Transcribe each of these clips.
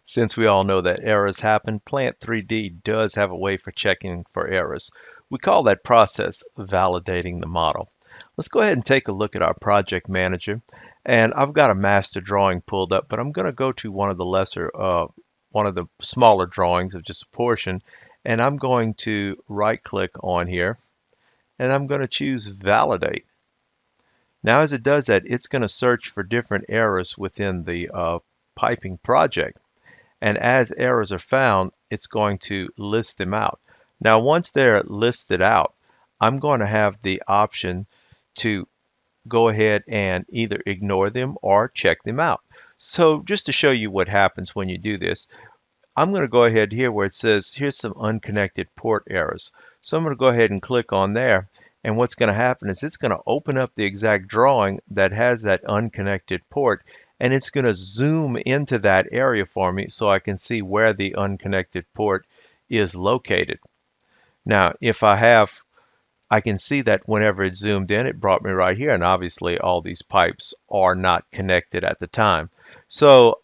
Since we all know that errors happen, Plant 3D does have a way for checking for errors. We call that process validating the model. Let's go ahead and take a look at our project manager. And I've got a master drawing pulled up, but I'm going to go to one of the smaller drawings of just a portion, and I'm going to right click on here, and I'm going to choose validate. Now as it does that, it's going to search for different errors within the piping project. And as errors are found, it's going to list them out. Now, once they're listed out, I'm going to have the option to go ahead and either ignore them or check them out. So just to show you what happens when you do this, I'm going to go ahead here where it says here's some unconnected port errors. So I'm going to go ahead and click on there. And what's going to happen is it's going to open up the exact drawing that has that unconnected port, and it's going to zoom into that area for me so I can see where the unconnected port is located. Now, I can see that whenever it zoomed in, it brought me right here, and obviously all these pipes are not connected at the time. So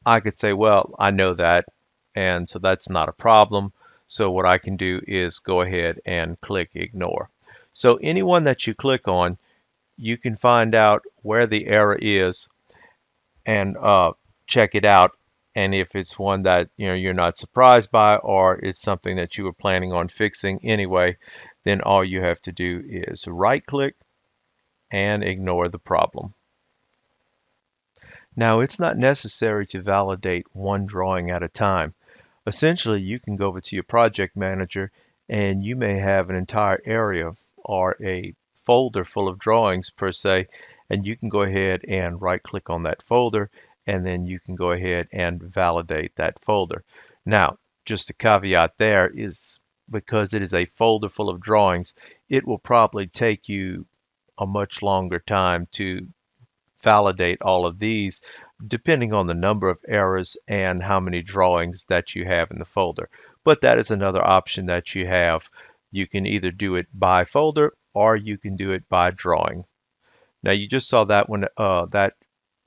I could say, well, I know that, and so that's not a problem. So what I can do is go ahead and click ignore. So anyone that you click on, you can find out where the error is and check it out. And if it's one that you're not surprised by, or it's something that you were planning on fixing anyway, then all you have to do is right click and ignore the problem. Now, it's not necessary to validate one drawing at a time. Essentially, you can go over to your project manager and you may have an entire area or a folder full of drawings per se, and you can go ahead and right click on that folder, and then you can go ahead and validate that folder. Now, just a caveat there is because it is a folder full of drawings, it will probably take you a much longer time to validate all of these depending on the number of errors and how many drawings that you have in the folder. But that is another option that you have. You can either do it by folder or you can do it by drawing. Now you just saw that when that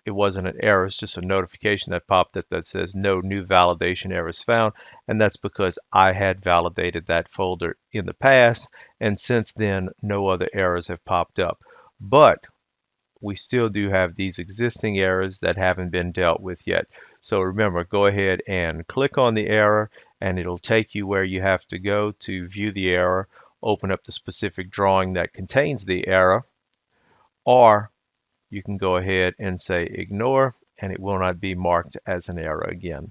it wasn't an error, it's just a notification that popped up that says no new validation errors found, and that's because I had validated that folder in the past, and since then no other errors have popped up. But we still do have these existing errors that haven't been dealt with yet. So remember, go ahead and click on the error and it'll take you where you have to go to view the error, open up the specific drawing that contains the error, or you can go ahead and say ignore and it will not be marked as an error again.